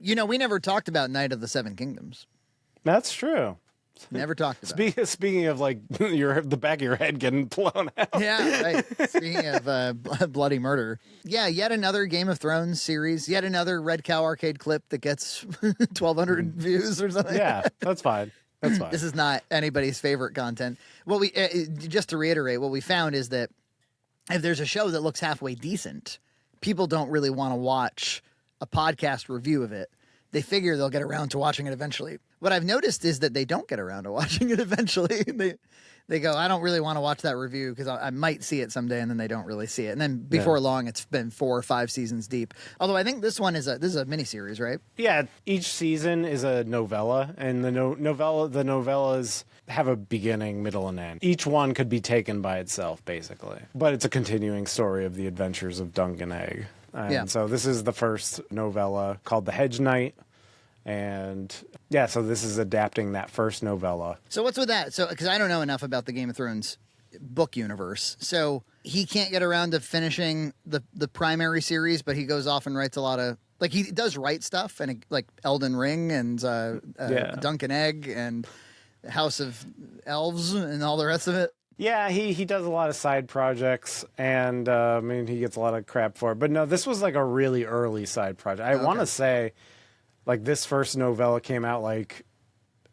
We never talked about Knight of the Seven Kingdoms. That's true. Never talked about it. Speaking of like the back of your head getting blown out. Yeah, right. Speaking of bloody murder. Yeah, yet another Game of Thrones series. Yet another Red Cow Arcade clip that gets 1,200 views or something. Yeah, that's fine. That's fine. This is not anybody's favorite content. What we just to reiterate, what we found is that if there's a show that looks halfway decent, people don't really want to watch a podcast review of it. They figure they'll get around to watching it eventually. What I've noticed is that they don't get around to watching it eventually. They go, I don't really want to watch that review because I might see it someday, and then they don't really see it. And then before long, it's been 4 or 5 seasons deep. Although I think this is a miniseries, right? Yeah, each season is a novella, and the novellas have a beginning, middle, and end. Each one could be taken by itself, basically. But it's a continuing story of the adventures of Dunk and Egg. And so this is the first novella called The Hedge Knight. And yeah, so this is adapting that first novella. So what's with that? So, because I don't know enough about the Game of Thrones book universe. So he can't get around to finishing the primary series, but he goes off and writes a lot of, like, he does write stuff, and like Elden Ring and Dunk and Egg and House of Elves and all the rest of it. Yeah, he does a lot of side projects, and I mean, he gets a lot of crap for it. But no, this was like a really early side project. I want to say, like, this first novella came out like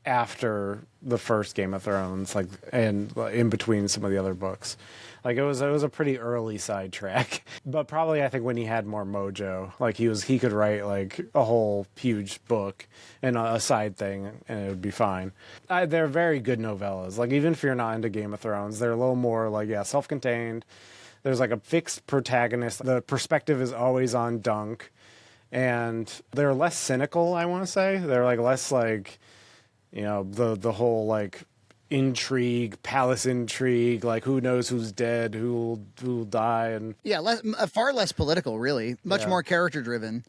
after the first Game of Thrones, like, and in between some of the other books. Like, it was a pretty early sidetrack. But probably, I think, when he had more mojo, like, he could write like a whole huge book and a side thing, and it would be fine. They're very good novellas. Like, even if you're not into Game of Thrones, they're a little more like, self-contained. There's like a fixed protagonist. The perspective is always on Dunk, and they're less cynical, I want to say. They're like less like, the whole like intrigue, palace intrigue, like who knows who's dead, who'll die, and far less political, really, much more character driven,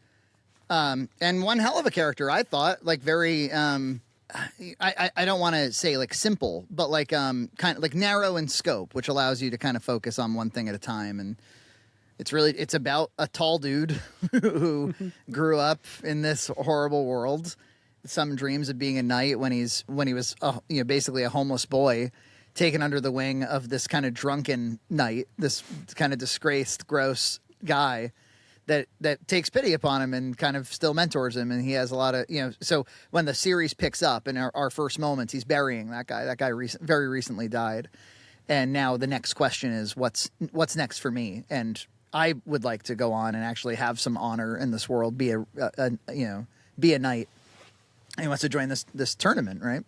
and one hell of a character, I thought, like very I don't want to say like simple, but like kind of like narrow in scope, which allows you to kind of focus on one thing at a time. And it's about a tall dude who grew up in this horrible world. Some dreams of being a knight when he was basically a homeless boy, taken under the wing of this kind of drunken knight, this kind of disgraced, gross guy that takes pity upon him and kind of still mentors him. And he has a lot of, so when the series picks up in our first moments, he's burying that guy. That guy very recently died. And now the next question is, what's next for me? And I would like to go on and actually have some honor in this world, be a knight. He wants to join this tournament, right?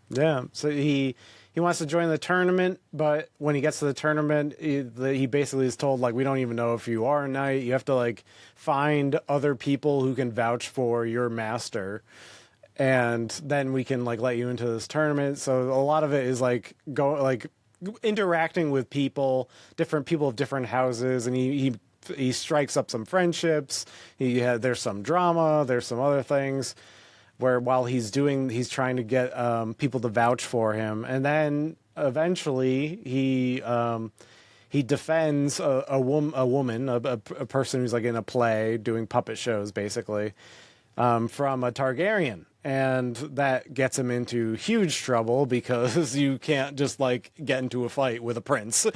Yeah. So he wants to join the tournament, but when he gets to the tournament, he basically is told, like, we don't even know if you are a knight. You have to like find other people who can vouch for your master, and then we can like let you into this tournament. So a lot of it is like interacting with different people of different houses, and he strikes up some friendships. There's some drama. There's some other things where while he's trying to get people to vouch for him, and then eventually he defends a woman, a person who's like in a play doing puppet shows, basically, from a Targaryen. And that gets him into huge trouble because you can't just like get into a fight with a prince.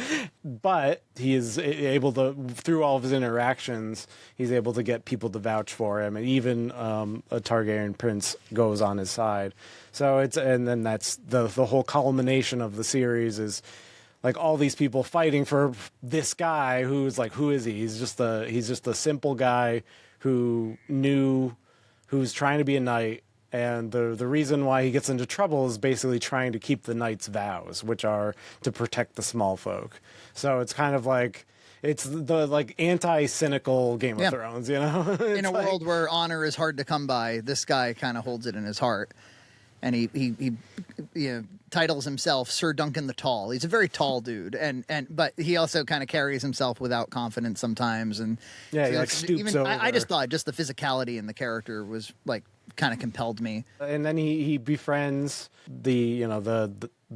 But he is able to, through all of his interactions, he's able to get people to vouch for him, and even a Targaryen prince goes on his side. So and then that's the whole culmination of the series is like all these people fighting for this guy who's like, who is he? He's just a simple guy who's trying to be a knight. And the reason why he gets into trouble is basically trying to keep the knight's vows, which are to protect the small folk. So it's kind of like, it's the like anti-cynical Game of Thrones, in a world where honor is hard to come by, this guy kind of holds it in his heart. And he titles himself Sir Duncan the Tall. He's a very tall dude, but he also kind of carries himself without confidence sometimes. And yeah, he like stoops over. I just thought just the physicality in the character was like kind of compelled me. And then he befriends the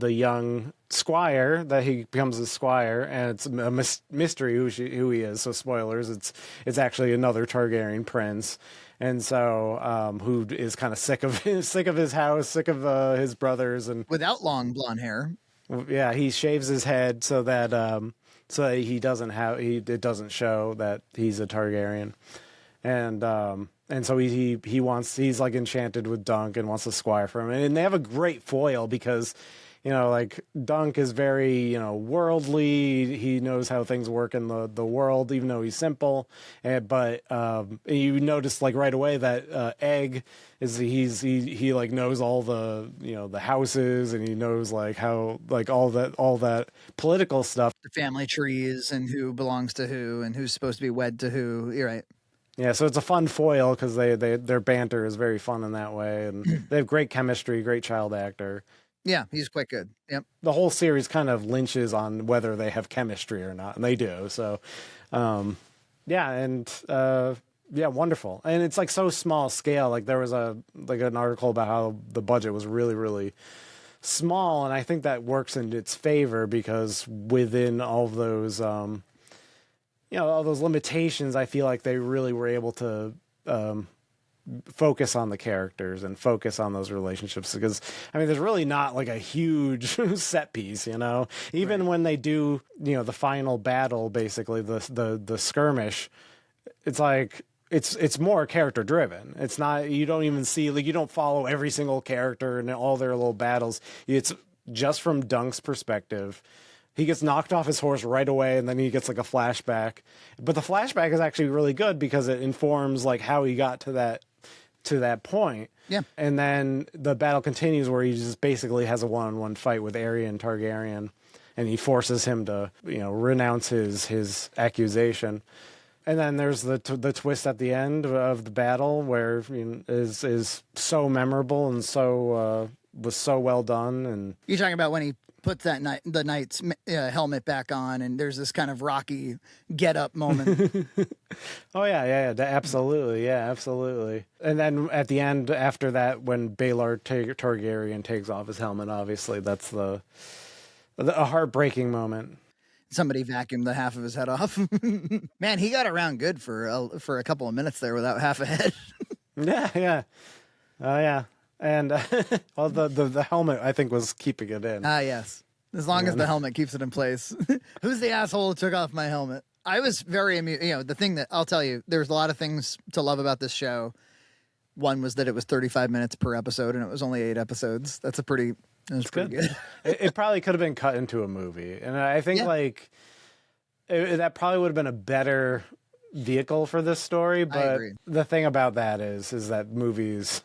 young squire, that he becomes a squire, and it's a mystery who he is. So spoilers, it's actually another Targaryen prince. And so, who is kind of sick of his house, sick of his brothers, and Without long blonde hair. yeah, he shaves his head so that he doesn't have it doesn't show that he's a Targaryen, and so he's like enchanted with Dunk and wants to squire for him, and they have a great foil because, like Dunk is very, worldly. He knows how things work in the world, even though he's simple. But you notice like right away that Egg is he like knows all the the houses, and he knows like how like all that political stuff. The family trees and who belongs to who and who's supposed to be wed to who. You're right. Yeah, so it's a fun foil because their banter is very fun in that way, and they have great chemistry, great child actor. Yeah, he's quite good. Yep. The whole series kind of lynches on whether they have chemistry or not, and they do. So, yeah, wonderful. And it's like so small scale. Like there was an article about how the budget was really, really small, and I think that works in its favor because within all of those, all those limitations, I feel like they really were able to focus on the characters and focus on those relationships, because there's really not like a huge set piece, even right. When they do, the final battle, basically the skirmish, it's like it's more character driven. It's not, you don't even see, like, you don't follow every single character and all their little battles. It's just from Dunk's perspective. He gets knocked off his horse right away, and then he gets like a flashback. But the flashback is actually really good because it informs like how he got to that point. Yeah. And then the battle continues where he just basically has a one-on-one fight with Aerion Targaryen, and he forces him to, renounce his accusation. And then there's the twist at the end of the battle where is so memorable and so was so well done. And you're talking about when he puts the knight's helmet back on, and there's this kind of Rocky get up moment. Oh yeah, absolutely, yeah, absolutely. And then at the end, after that, when Baelor Targaryen takes off his helmet, obviously that's a heartbreaking moment. Somebody vacuumed the half of his head off. Man, he got around good for a couple of minutes there without half a head. Yeah. Oh yeah. And well, the helmet, I think, was keeping it in. Ah, yes. As long as the helmet keeps it in place. Who's the asshole who took off my helmet? I was very amused. The thing that I'll tell you, there's a lot of things to love about this show. One was that it was 35 minutes per episode, and it was only 8 episodes. That's pretty good. It probably could have been cut into a movie. And I think that probably would have been a better vehicle for this story. But the thing about that is that movies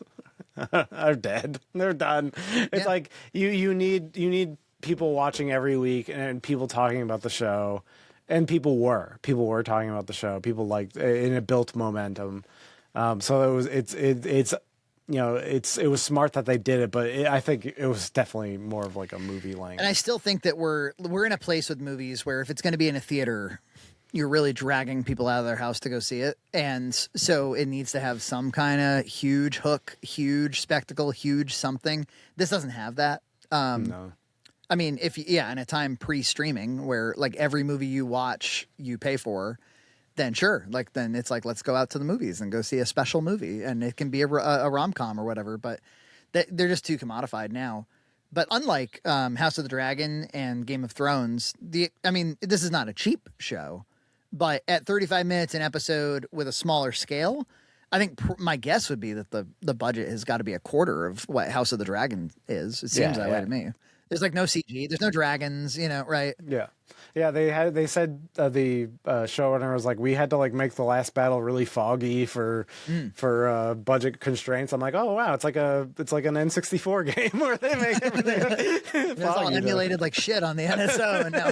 are dead. They're done. It's like you need people watching every week and people talking about the show, and people were talking about the show. People liked, and it built momentum. So it was smart that they did it, but I think it was definitely more of like a movie length. And I still think that we're in a place with movies where if it's going to be in a theater, you're really dragging people out of their house to go see it. And so it needs to have some kind of huge hook, huge spectacle, huge something. This doesn't have that. No. In a time pre-streaming where like every movie you watch, you pay for, then sure. Then it's like, let's go out to the movies and go see a special movie. And it can be a rom-com or whatever, but they're just too commodified now. But unlike House of the Dragon and Game of Thrones, this is not a cheap show. But at 35 minutes an episode with a smaller scale, I think my guess would be that the budget has got to be a quarter of what House of the Dragon is. It seems that way to me. There's like no CG. There's no dragons, right? Yeah. Yeah, they said the showrunner was like, we had to like make the last battle really foggy for budget constraints. I'm like, oh wow, it's like an N64 game where they make everything it's all emulated like shit on the NSO, and now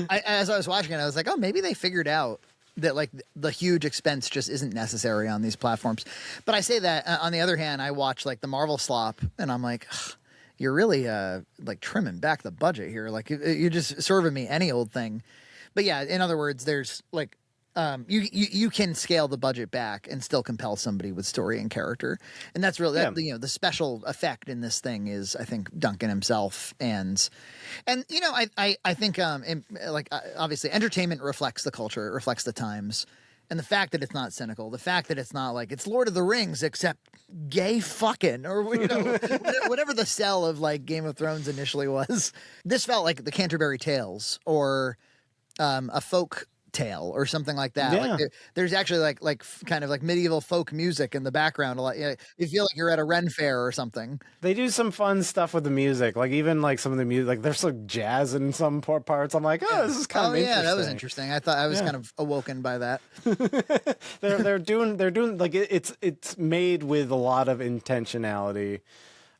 as I was watching it, I was like, oh, maybe they figured out that like the huge expense just isn't necessary on these platforms. But I say that on the other hand, I watch like the Marvel slop, and I'm like, you're really like trimming back the budget here. Like you're just serving me any old thing. But yeah, in other words, there's like you can scale the budget back and still compel somebody with story and character, and that's really the special effect in this thing is, I think, Duncan himself, and I think obviously entertainment reflects the culture, it reflects the times, And the fact that it's not cynical, the fact that it's not like it's Lord of the Rings except gay fucking, or you know, whatever the sell of like Game of Thrones initially was. This felt like the Canterbury Tales or a folk tale or something like that. Yeah. Like there's actually like kind of like medieval folk music in the background a lot. You feel like you're at a Ren fair or something. They do some fun stuff with the music, like even like some of the music, like there's like jazz in some parts. I'm like, oh, this is kind of interesting. Yeah, that was interesting. I thought I was kind of awoken by that. they're doing like it's made with a lot of intentionality,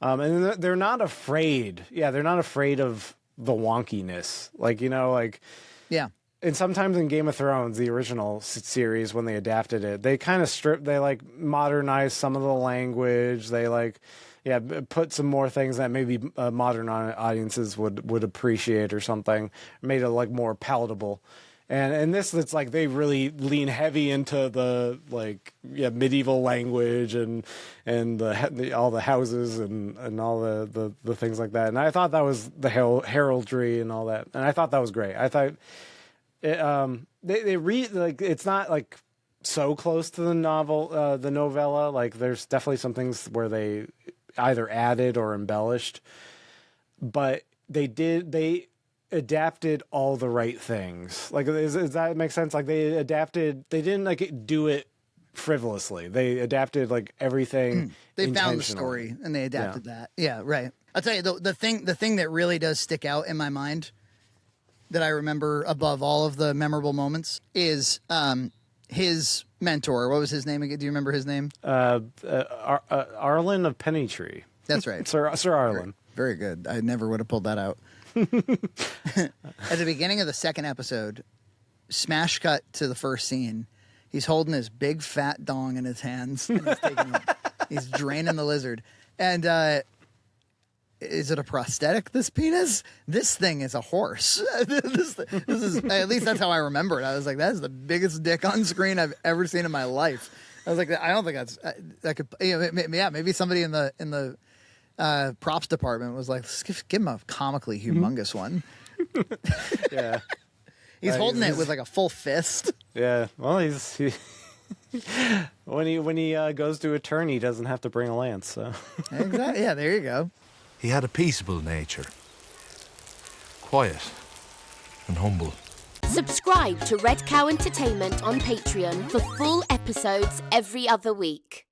and they're not afraid. Yeah, they're not afraid of the wonkiness. Like, you know, like yeah. And sometimes in Game of Thrones, the original series, when they adapted it, they kind of they like modernized some of the language. They like, put some more things that maybe modern audiences would appreciate or something, made it like more palatable. And in this, it's like they really lean heavy into the like medieval language and all the houses and all the things like that. And I thought that was the heraldry and all that. And I thought that was great. I thought. They read like it's not like so close to the novel, the novella. Like there's definitely some things where they either added or embellished, but they adapted all the right things. Like, does that make sense? Like they didn't like do it frivolously. They adapted like everything. They found the story and they adapted that. Yeah, right. I'll tell you the thing that really does stick out in my mind that I remember above all of the memorable moments is his mentor. What was his name again? Do you remember his name? Arlen of Pennytree. That's right. Sir Arlen. Very good. I never would have pulled that out. At the beginning of the second episode, smash cut to the first scene. He's holding his big fat dong in his hands. And he's draining the lizard. And is it a prosthetic, this penis? This thing is a horse. This is, at least that's how I remember it. I was like, that's the biggest dick on screen I've ever seen in my life. I was like, I don't think that could, maybe somebody in the props department was like, let's give him a comically humongous one. Yeah. He's holding it with like a full fist. Yeah. Well, when he goes to a turn, he doesn't have to bring a lance. So. Exactly. Yeah, there you go. He had a peaceable nature, quiet and humble. Subscribe to Red Cow Entertainment on Patreon for full episodes every other week.